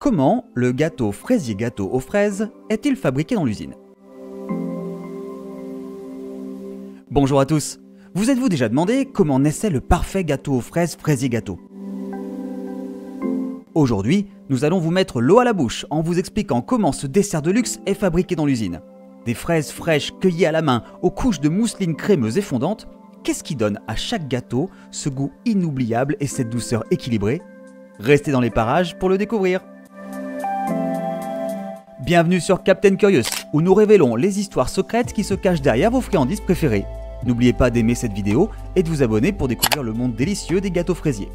Comment le gâteau fraisier gâteau aux fraises est-il fabriqué dans l'usine? Bonjour à tous. Vous êtes-vous déjà demandé comment naissait le parfait gâteau aux fraises fraisier gâteau? Aujourd'hui, nous allons vous mettre l'eau à la bouche en vous expliquant comment ce dessert de luxe est fabriqué dans l'usine. Des fraises fraîches cueillies à la main aux couches de mousseline crémeuse et fondante, qu'est-ce qui donne à chaque gâteau ce goût inoubliable et cette douceur équilibrée? Restez dans les parages pour le découvrir. Bienvenue sur Captain Curious, où nous révélons les histoires secrètes qui se cachent derrière vos friandises préférées. N'oubliez pas d'aimer cette vidéo et de vous abonner pour découvrir le monde délicieux des gâteaux fraisiers.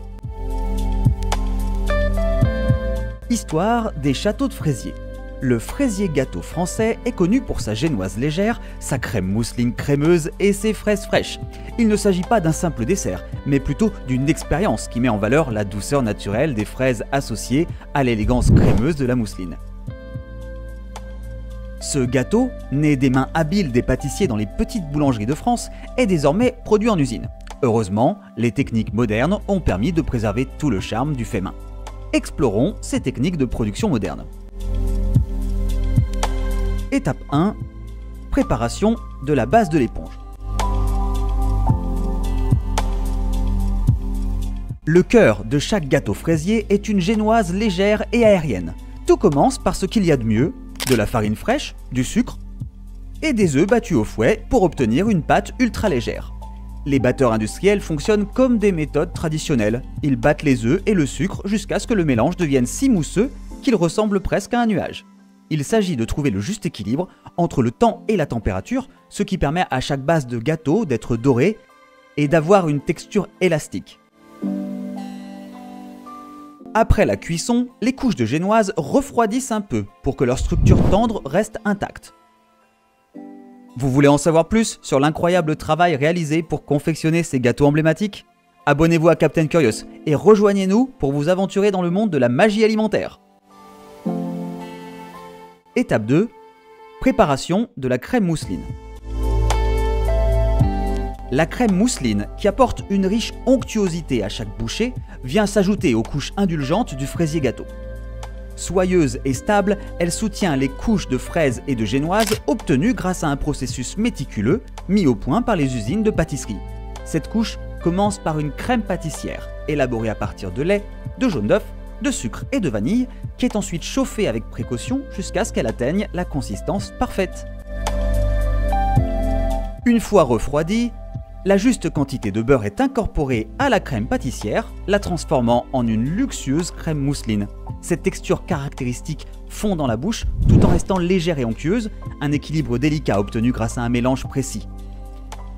Histoire des châteaux de fraisier. Le fraisier gâteau français est connu pour sa génoise légère, sa crème mousseline crémeuse et ses fraises fraîches. Il ne s'agit pas d'un simple dessert, mais plutôt d'une expérience qui met en valeur la douceur naturelle des fraises associée à l'élégance crémeuse de la mousseline. Ce gâteau, né des mains habiles des pâtissiers dans les petites boulangeries de France, est désormais produit en usine. Heureusement, les techniques modernes ont permis de préserver tout le charme du fait main. Explorons ces techniques de production moderne. Étape 1. Préparation de la base de l'éponge. Le cœur de chaque gâteau fraisier est une génoise légère et aérienne. Tout commence par ce qu'il y a de mieux, de la farine fraîche, du sucre et des œufs battus au fouet pour obtenir une pâte ultra légère. Les batteurs industriels fonctionnent comme des méthodes traditionnelles. Ils battent les œufs et le sucre jusqu'à ce que le mélange devienne si mousseux qu'il ressemble presque à un nuage. Il s'agit de trouver le juste équilibre entre le temps et la température, ce qui permet à chaque base de gâteau d'être dorée et d'avoir une texture élastique. Après la cuisson, les couches de génoise refroidissent un peu pour que leur structure tendre reste intacte. Vous voulez en savoir plus sur l'incroyable travail réalisé pour confectionner ces gâteaux emblématiques? Abonnez-vous à Captain Curious et rejoignez-nous pour vous aventurer dans le monde de la magie alimentaire. Étape 2. Préparation de la crème mousseline. La crème mousseline, qui apporte une riche onctuosité à chaque bouchée, vient s'ajouter aux couches indulgentes du fraisier gâteau. Soyeuse et stable, elle soutient les couches de fraises et de génoise obtenues grâce à un processus méticuleux mis au point par les usines de pâtisserie. Cette couche commence par une crème pâtissière, élaborée à partir de lait, de jaune d'œuf, de sucre et de vanille, qui est ensuite chauffée avec précaution jusqu'à ce qu'elle atteigne la consistance parfaite. Une fois refroidie, la juste quantité de beurre est incorporée à la crème pâtissière, la transformant en une luxueuse crème mousseline. Cette texture caractéristique fond dans la bouche tout en restant légère et onctueuse, un équilibre délicat obtenu grâce à un mélange précis.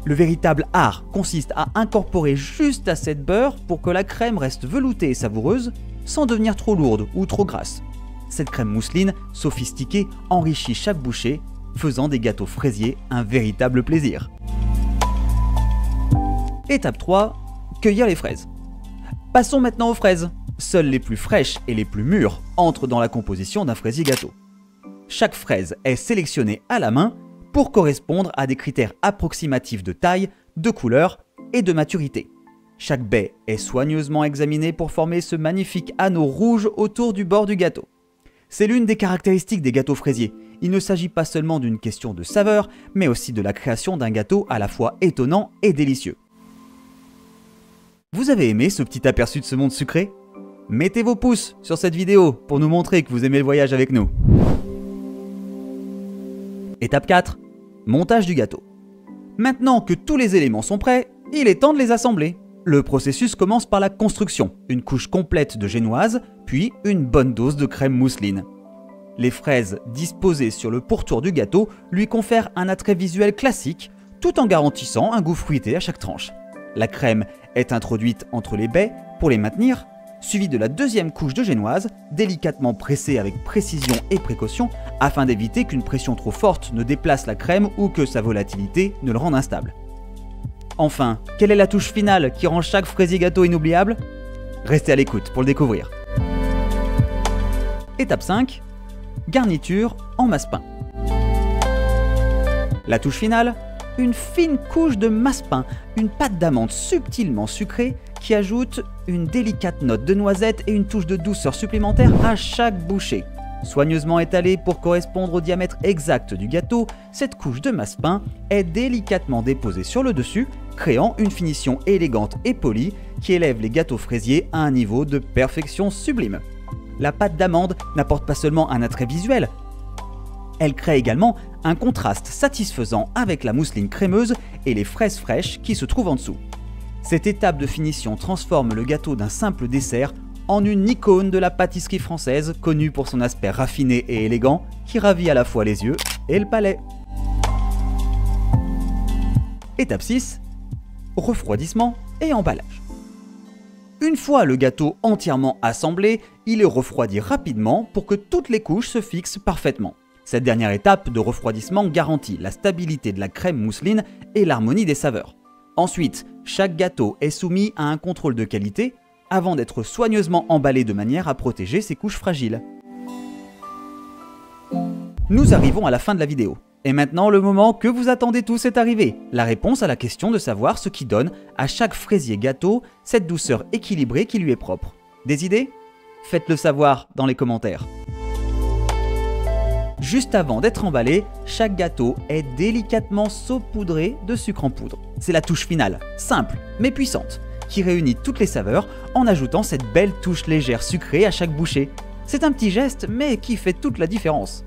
Le véritable art consiste à incorporer juste assez de beurre pour que la crème reste veloutée et savoureuse, sans devenir trop lourde ou trop grasse. Cette crème mousseline, sophistiquée, enrichit chaque bouchée, faisant des gâteaux fraisiers un véritable plaisir. Étape 3. Cueillir les fraises. Passons maintenant aux fraises. Seules les plus fraîches et les plus mûres entrent dans la composition d'un fraisier gâteau. Chaque fraise est sélectionnée à la main pour correspondre à des critères approximatifs de taille, de couleur et de maturité. Chaque baie est soigneusement examinée pour former ce magnifique anneau rouge autour du bord du gâteau. C'est l'une des caractéristiques des gâteaux fraisiers. Il ne s'agit pas seulement d'une question de saveur, mais aussi de la création d'un gâteau à la fois étonnant et délicieux. Vous avez aimé ce petit aperçu de ce monde sucré? Mettez vos pouces sur cette vidéo pour nous montrer que vous aimez le voyage avec nous. Étape 4. Montage du gâteau. Maintenant que tous les éléments sont prêts, il est temps de les assembler. Le processus commence par la construction, une couche complète de génoise, puis une bonne dose de crème mousseline. Les fraises disposées sur le pourtour du gâteau lui confèrent un attrait visuel classique, tout en garantissant un goût fruité à chaque tranche. La crème est introduite entre les baies pour les maintenir, suivie de la deuxième couche de génoise, délicatement pressée avec précision et précaution, afin d'éviter qu'une pression trop forte ne déplace la crème ou que sa volatilité ne le rende instable. Enfin, quelle est la touche finale qui rend chaque fraisier gâteau inoubliable? Restez à l'écoute pour le découvrir. Étape 5. Garniture en massepain. La touche finale, une fine couche de massepain, une pâte d'amande subtilement sucrée qui ajoute une délicate note de noisette et une touche de douceur supplémentaire à chaque bouchée. Soigneusement étalée pour correspondre au diamètre exact du gâteau, cette couche de massepain est délicatement déposée sur le dessus, créant une finition élégante et polie qui élève les gâteaux fraisiers à un niveau de perfection sublime. La pâte d'amande n'apporte pas seulement un attrait visuel, elle crée également un contraste satisfaisant avec la mousseline crémeuse et les fraises fraîches qui se trouvent en dessous. Cette étape de finition transforme le gâteau d'un simple dessert en une icône de la pâtisserie française connue pour son aspect raffiné et élégant qui ravit à la fois les yeux et le palais. Étape 6. Refroidissement et emballage. Une fois le gâteau entièrement assemblé, il est refroidi rapidement pour que toutes les couches se fixent parfaitement. Cette dernière étape de refroidissement garantit la stabilité de la crème mousseline et l'harmonie des saveurs. Ensuite, chaque gâteau est soumis à un contrôle de qualité avant d'être soigneusement emballé de manière à protéger ses couches fragiles. Nous arrivons à la fin de la vidéo. Et maintenant, le moment que vous attendez tous est arrivé. La réponse à la question de savoir ce qui donne à chaque fraisier gâteau cette douceur équilibrée qui lui est propre. Des idées? Faites-le savoir dans les commentaires. Juste avant d'être emballé, chaque gâteau est délicatement saupoudré de sucre en poudre. C'est la touche finale, simple mais puissante, qui réunit toutes les saveurs en ajoutant cette belle touche légère sucrée à chaque bouchée. C'est un petit geste mais qui fait toute la différence.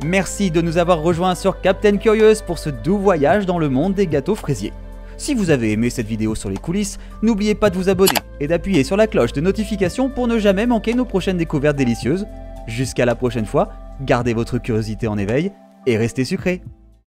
Merci de nous avoir rejoints sur Captain Curious pour ce doux voyage dans le monde des gâteaux fraisiers. Si vous avez aimé cette vidéo sur les coulisses, n'oubliez pas de vous abonner et d'appuyer sur la cloche de notification pour ne jamais manquer nos prochaines découvertes délicieuses. Jusqu'à la prochaine fois, gardez votre curiosité en éveil et restez sucrés.